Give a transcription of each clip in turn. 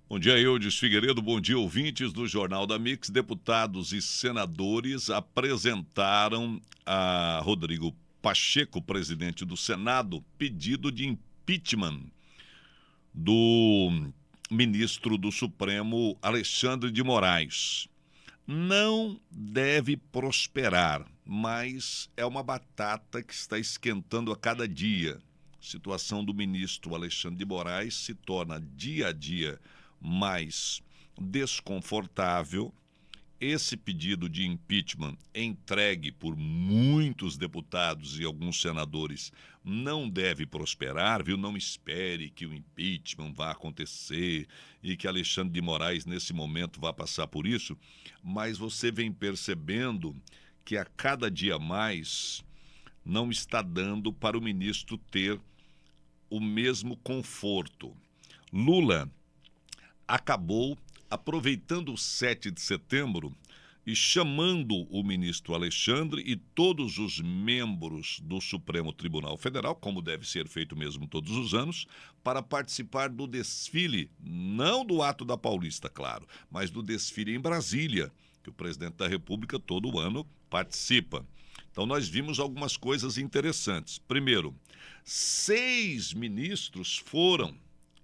Bom dia, Eudes Figueiredo. Bom dia, ouvintes do Jornal da Mix. Deputados e senadores apresentaram a Rodrigo Pacheco, presidente do Senado, pedido de impeachment do ministro do Supremo, Alexandre de Moraes. Não deve prosperar, mas é uma batata que está esquentando a cada dia. A situação do ministro Alexandre de Moraes se torna dia a dia mais desconfortável. Esse pedido de impeachment, entregue por muitos deputados e alguns senadores, não deve prosperar, viu? Não espere que o impeachment vá acontecer e que Alexandre de Moraes, nesse momento, vá passar por isso, mas você vem percebendo que a cada dia mais não está dando para o ministro ter o mesmo conforto. Lula acabou aproveitando o 7 de setembro e chamando o ministro Alexandre e todos os membros do Supremo Tribunal Federal, como deve ser feito mesmo todos os anos, para participar do desfile, não do ato da Paulista, claro, mas do desfile em Brasília, que o presidente da República todo ano participa. Então nós vimos algumas coisas interessantes. Primeiro, 6 ministros foram,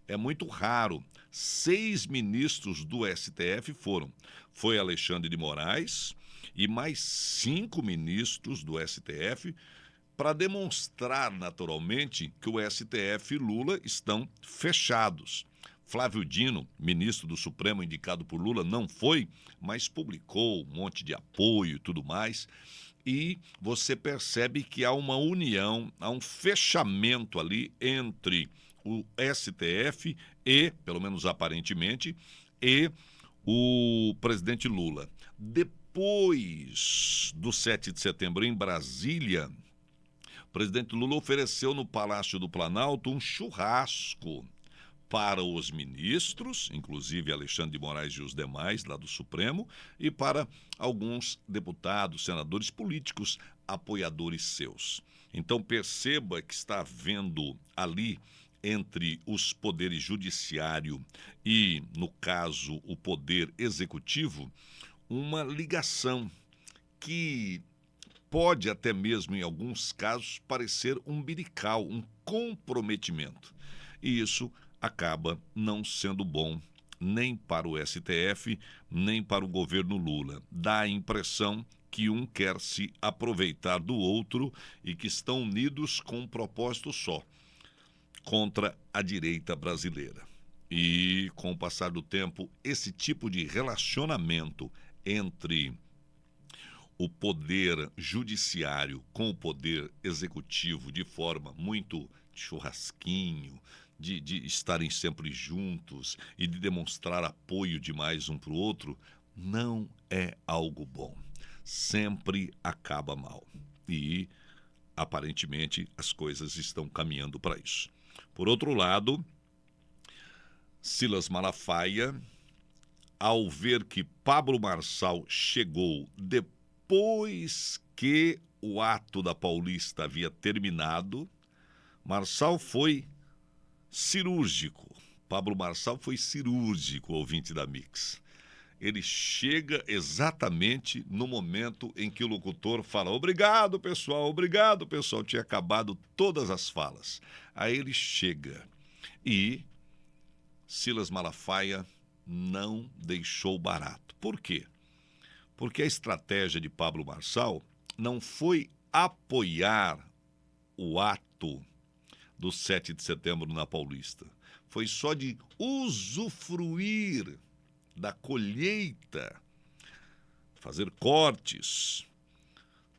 é muito raro, 6 ministros do STF foram. Foi Alexandre de Moraes e mais 5 ministros do STF para demonstrar naturalmente que o STF e Lula estão fechados. Flávio Dino, ministro do Supremo indicado por Lula, não foi, mas publicou um monte de apoio e tudo mais. E você percebe que há uma união, há um fechamento ali entre o STF e, pelo menos aparentemente, e o presidente Lula. Depois do 7 de setembro em Brasília, o presidente Lula ofereceu no Palácio do Planalto um churrasco para os ministros, inclusive Alexandre de Moraes e os demais lá do Supremo, e para alguns deputados, senadores políticos, apoiadores seus. Então perceba que está havendo ali entre os poderes judiciário e, no caso, o poder executivo, uma ligação que pode até mesmo, em alguns casos, parecer umbilical, um comprometimento. E isso acaba não sendo bom nem para o STF, nem para o governo Lula. Dá a impressão que um quer se aproveitar do outro e que estão unidos com um propósito só, contra a direita brasileira. E, com o passar do tempo, esse tipo de relacionamento entre o poder judiciário com o poder executivo de forma muito churrasquinho, de estarem sempre juntos e de demonstrar apoio demais um para o outro, não é algo bom. Sempre acaba mal. E, aparentemente, as coisas estão caminhando para isso. Por outro lado, Silas Malafaia, ao ver que Pablo Marçal chegou depois que o ato da Paulista havia terminado, Marçal foi cirúrgico. Pablo Marçal foi cirúrgico, ouvinte da Mix. Ele chega exatamente no momento em que o locutor fala: obrigado, pessoal, obrigado, pessoal. Tinha acabado todas as falas. Aí ele chega e Silas Malafaia não deixou barato. Por quê? Porque a estratégia de Pablo Marçal não foi apoiar o ato do 7 de setembro na Paulista. Foi só de usufruir da colheita, fazer cortes,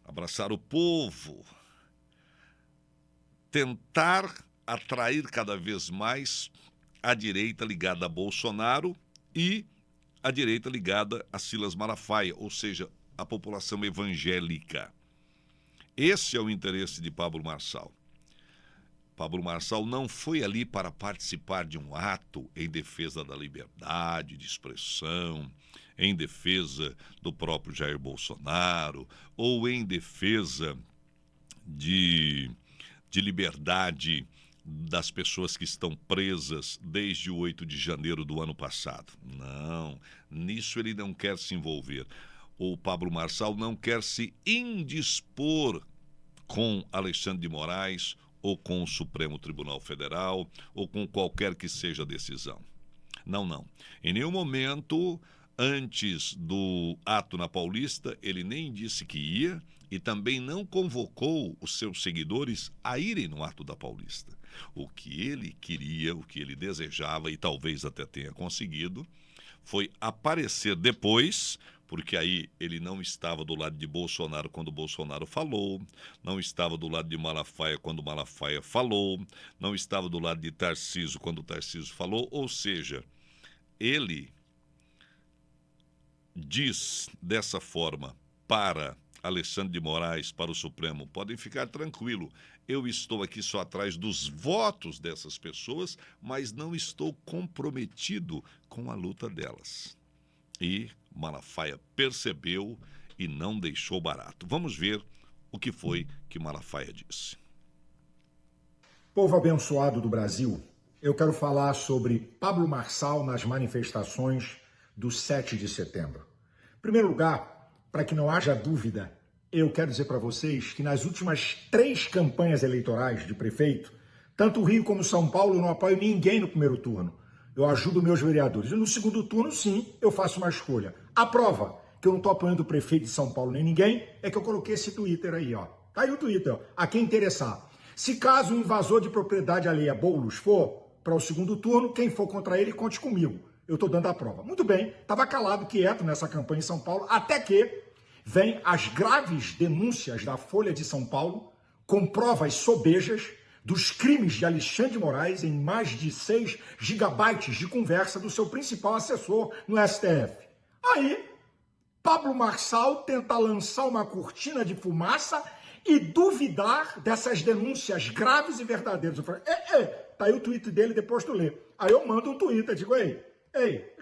abraçar o povo, tentar atrair cada vez mais a direita ligada a Bolsonaro e a direita ligada a Silas Malafaia, ou seja, a população evangélica. Esse é o interesse de Pablo Marçal. Pablo Marçal não foi ali para participar de um ato em defesa da liberdade de expressão, em defesa do próprio Jair Bolsonaro, ou em defesa de liberdade das pessoas que estão presas desde o 8 de janeiro do ano passado. Não, nisso ele não quer se envolver. O Pablo Marçal não quer se indispor com Alexandre de Moraes ou com o Supremo Tribunal Federal ou com qualquer que seja a decisão. Não, não. Em nenhum momento, antes do ato na Paulista, ele nem disse que ia e também não convocou os seus seguidores a irem no ato da Paulista. O que ele queria, o que ele desejava e talvez até tenha conseguido, foi aparecer depois, porque aí ele não estava do lado de Bolsonaro quando Bolsonaro falou, não estava do lado de Malafaia quando Malafaia falou, não estava do lado de Tarcísio quando Tarcísio falou, ou seja, ele diz dessa forma para Alexandre de Moraes, para o Supremo: podem ficar tranquilo, eu estou aqui só atrás dos votos dessas pessoas, mas não estou comprometido com a luta delas. E Malafaia percebeu e não deixou barato. Vamos ver o que foi que Malafaia disse. Povo abençoado do Brasil, eu quero falar sobre Pablo Marçal nas manifestações do 7 de setembro. Em primeiro lugar, para que não haja dúvida, eu quero dizer para vocês que nas últimas 3 campanhas eleitorais de prefeito, tanto o Rio como São Paulo, eu não apoio ninguém no primeiro turno. Eu ajudo meus vereadores. E no segundo turno, sim, eu faço uma escolha. A prova que eu não estou apoiando o prefeito de São Paulo nem ninguém é que eu coloquei esse Twitter aí, ó. Tá aí o Twitter, ó. A quem interessar. Se caso um invasor de propriedade alheia Boulos for para o segundo turno, quem for contra ele, conte comigo. Eu estou dando a prova. Muito bem, estava calado, quieto nessa campanha em São Paulo, até que vem as graves denúncias da Folha de São Paulo, com provas sobejas dos crimes de Alexandre de Moraes em mais de 6 gigabytes de conversa do seu principal assessor no STF. Aí, Pablo Marçal tenta lançar uma cortina de fumaça e duvidar dessas denúncias graves e verdadeiras. Eu falei, tá aí o tweet dele, depois tu lê. Aí eu mando um tweet, digo,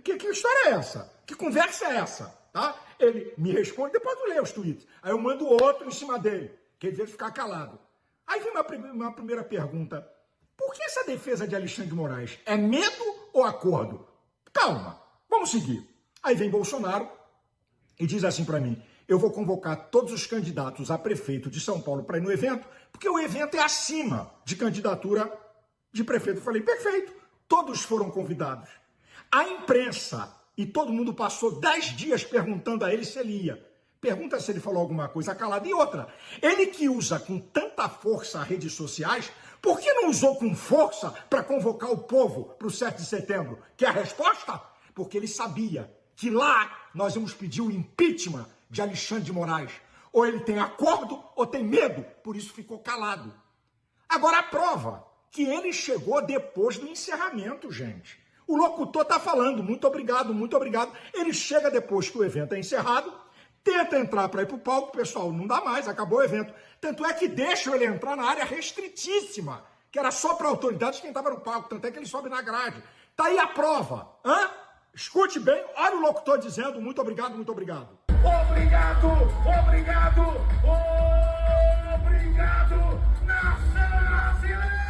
que história é essa? Que conversa é essa? Tá? Ele me responde, depois tu lê os tweets. Aí eu mando outro em cima dele, que ele veio ficar calado. Aí vem uma primeira pergunta. Por que essa defesa de Alexandre de Moraes? É medo ou acordo? Calma, vamos seguir. Aí vem Bolsonaro e diz assim para mim: eu vou convocar todos os candidatos a prefeito de São Paulo para ir no evento, porque o evento é acima de candidatura de prefeito. Eu falei, perfeito, todos foram convidados. A imprensa e todo mundo passou 10 dias perguntando a ele se ele ia. Pergunta se ele falou alguma coisa calada. E outra, ele que usa com tanta força as redes sociais, por que não usou com força para convocar o povo para o 7 de setembro? Que é a resposta? Porque ele sabia que lá nós íamos pedir o impeachment de Alexandre de Moraes. Ou ele tem acordo ou tem medo, por isso ficou calado. Agora a prova, que ele chegou depois do encerramento, gente. O locutor está falando, muito obrigado, muito obrigado. Ele chega depois que o evento é encerrado, tenta entrar para ir para o palco, pessoal, não dá mais, acabou o evento. Tanto é que deixam ele entrar na área restritíssima, que era só para autoridades quem estava no palco, tanto é que ele sobe na grade. Tá aí a prova, hã? Escute bem, olha o locutor dizendo muito obrigado, muito obrigado. Obrigado, obrigado, obrigado, nação brasileira!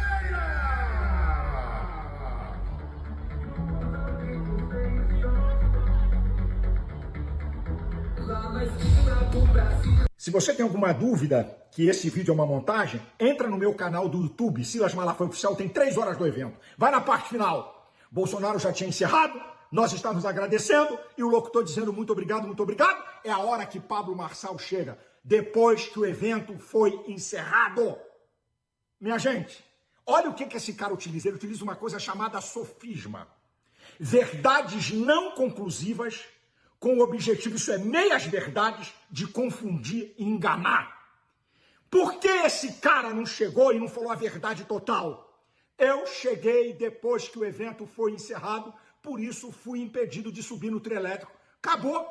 Se você tem alguma dúvida que esse vídeo é uma montagem, entra no meu canal do YouTube, Silas Malafaia Oficial, tem 3 horas do evento. Vai na parte final. Bolsonaro já tinha encerrado, nós estamos agradecendo e o locutor dizendo muito obrigado, muito obrigado. É a hora que Pablo Marçal chega, depois que o evento foi encerrado. Minha gente, olha o que esse cara utiliza. Ele utiliza uma coisa chamada sofisma. Verdades não conclusivas com o objetivo, isso é meias verdades, de confundir e enganar. Por que esse cara não chegou e não falou a verdade total? Eu cheguei depois que o evento foi encerrado, por isso fui impedido de subir no trio elétrico. Acabou.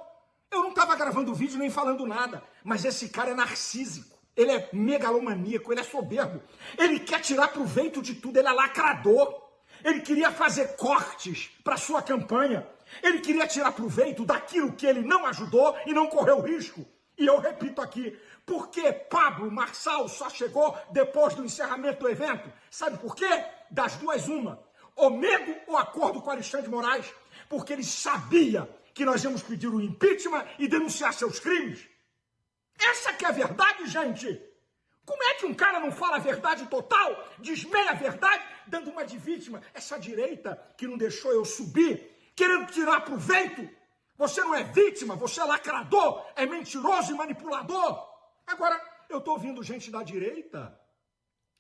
Eu não estava gravando vídeo nem falando nada, mas esse cara é narcísico, ele é megalomaníaco, ele é soberbo, ele quer tirar proveito de tudo, ele é lacrador. Ele queria fazer cortes para sua campanha. Ele queria tirar proveito daquilo que ele não ajudou e não correu risco. E eu repito aqui, porque Pablo Marçal só chegou depois do encerramento do evento? Sabe por quê? das duas uma. Ou medo ou acordo com Alexandre de Moraes, porque ele sabia que nós íamos pedir o impeachment e denunciar seus crimes. Essa que é a verdade, gente. Como é que um cara não fala a verdade total, diz meia verdade, dando uma de vítima? Essa direita que não deixou eu subir, querendo tirar proveito. Você não é vítima, você é lacrador, é mentiroso e manipulador. Agora, eu estou ouvindo gente da direita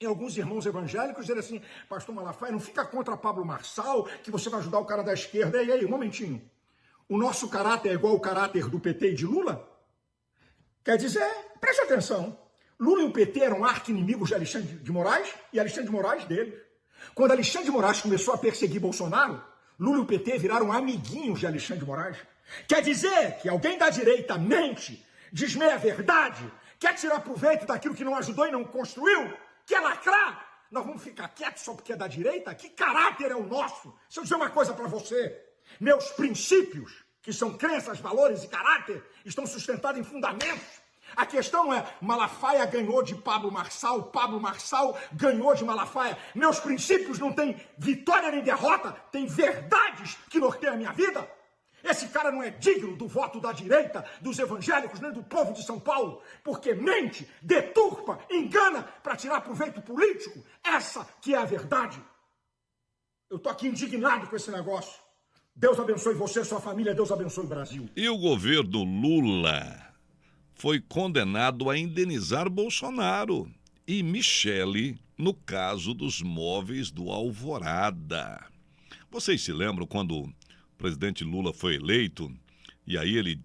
e alguns irmãos evangélicos dizerem assim, pastor Malafaia, não fica contra Pablo Marçal, que você vai ajudar o cara da esquerda. E aí, um momentinho. O nosso caráter é igual ao caráter do PT e de Lula? Quer dizer, preste atenção, Lula e o PT eram arqui-inimigos de Alexandre de Moraes e Alexandre de Moraes deles. Quando Alexandre de Moraes começou a perseguir Bolsonaro, Lula e o PT viraram amiguinhos de Alexandre de Moraes. Quer dizer que alguém da direita mente, diz meia verdade, quer tirar proveito daquilo que não ajudou e não construiu, quer lacrar? Nós vamos ficar quietos só porque é da direita? Que caráter é o nosso? Se eu dizer uma coisa para você, meus princípios, que são crenças, valores e caráter, estão sustentados em fundamentos. A questão não é Malafaia ganhou de Pablo Marçal ganhou de Malafaia. Meus princípios não têm vitória nem derrota, têm verdades que norteiam a minha vida. Esse cara não é digno do voto da direita, dos evangélicos, nem do povo de São Paulo, porque mente, deturpa, engana para tirar proveito político. Essa que é a verdade. Eu tô aqui indignado com esse negócio. Deus abençoe você, sua família, Deus abençoe o Brasil. E o governo Lula foi condenado a indenizar Bolsonaro e Michele no caso dos móveis do Alvorada. Vocês se lembram quando o presidente Lula foi eleito e aí ele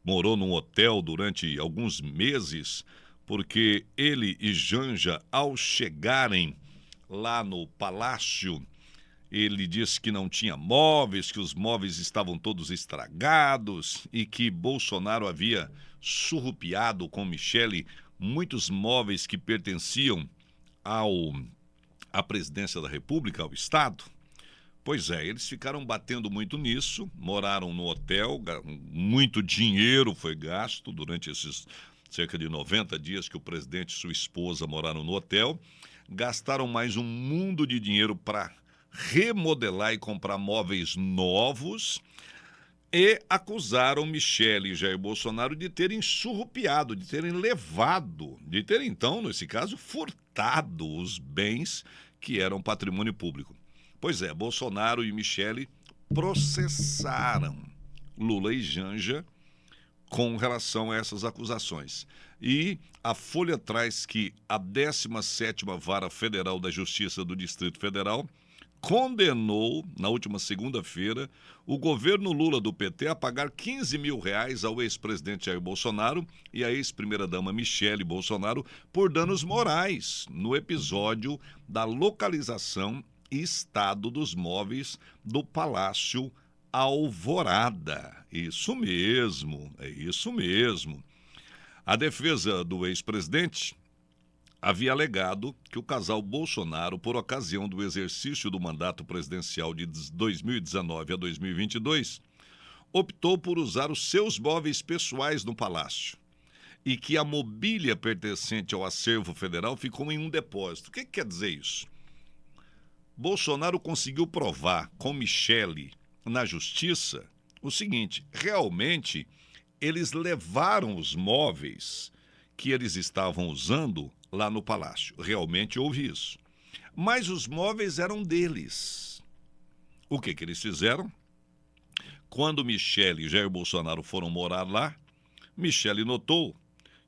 morou num hotel durante alguns meses porque ele e Janja, ao chegarem lá no palácio, ele disse que não tinha móveis, que os móveis estavam todos estragados e que Bolsonaro havia surrupiado com Michele muitos móveis que pertenciam à presidência da República, ao Estado. Pois é, eles ficaram batendo muito nisso, moraram no hotel, muito dinheiro foi gasto durante esses cerca de 90 dias que o presidente e sua esposa moraram no hotel, gastaram mais um mundo de dinheiro para remodelar e comprar móveis novos e acusaram Michele e Jair Bolsonaro de terem surrupiado, de terem levado, de terem então, nesse caso, furtado os bens que eram patrimônio público. Pois é, Bolsonaro e Michele processaram Lula e Janja com relação a essas acusações. E a Folha traz que a 17ª Vara Federal da Justiça do Distrito Federal condenou, na última segunda-feira, o governo Lula do PT a pagar R$15 mil ao ex-presidente Jair Bolsonaro e à ex-primeira-dama Michele Bolsonaro por danos morais no episódio da localização e estado dos móveis do Palácio Alvorada. Isso mesmo, é isso mesmo. A defesa do ex-presidente havia alegado que o casal Bolsonaro, por ocasião do exercício do mandato presidencial de 2019 a 2022, optou por usar os seus móveis pessoais no palácio e que a mobília pertencente ao acervo federal ficou em um depósito. O que quer dizer isso? Bolsonaro conseguiu provar com Michele na justiça o seguinte: realmente eles levaram os móveis que eles estavam usando lá no palácio. Realmente houve isso. Mas os móveis eram deles. O que eles fizeram? Quando Michele e Jair Bolsonaro foram morar lá, Michele notou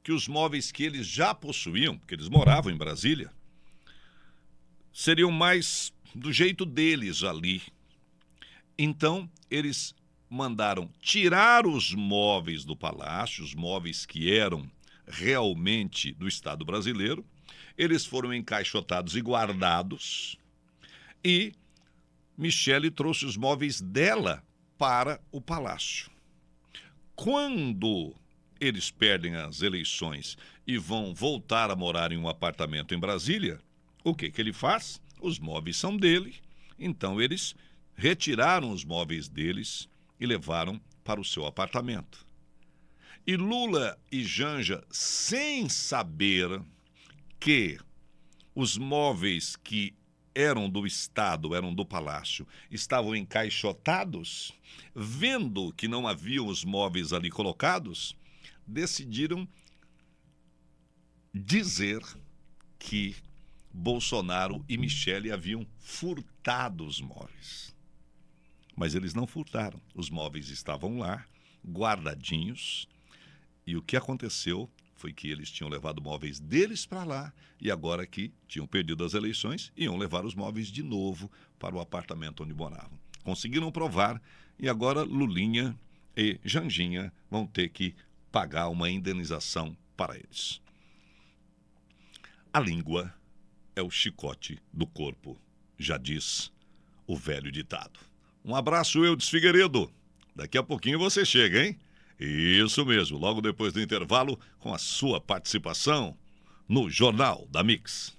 que os móveis que eles já possuíam, porque eles moravam em Brasília, seriam mais do jeito deles ali. Então, eles mandaram tirar os móveis do palácio, os móveis que eram realmente do Estado brasileiro, eles foram encaixotados e guardados, e Michele trouxe os móveis dela para o palácio. Quando eles perdem as eleições e vão voltar a morar em um apartamento em Brasília, o que ele faz? Os móveis são dele, então eles retiraram os móveis deles e levaram para o seu apartamento. E Lula e Janja, sem saber que os móveis que eram do Estado, eram do Palácio, estavam encaixotados, vendo que não haviam os móveis ali colocados, decidiram dizer que Bolsonaro e Michele haviam furtado os móveis. Mas eles não furtaram. Os móveis estavam lá, guardadinhos, e o que aconteceu foi que eles tinham levado móveis deles para lá e agora que tinham perdido as eleições, iam levar os móveis de novo para o apartamento onde moravam. Conseguiram provar e agora Lulinha e Janjinha vão ter que pagar uma indenização para eles. A língua é o chicote do corpo, já diz o velho ditado. Um abraço, Eudes Figueiredo. Daqui a pouquinho você chega, hein? Isso mesmo, logo depois do intervalo, com a sua participação no Jornal da Mix.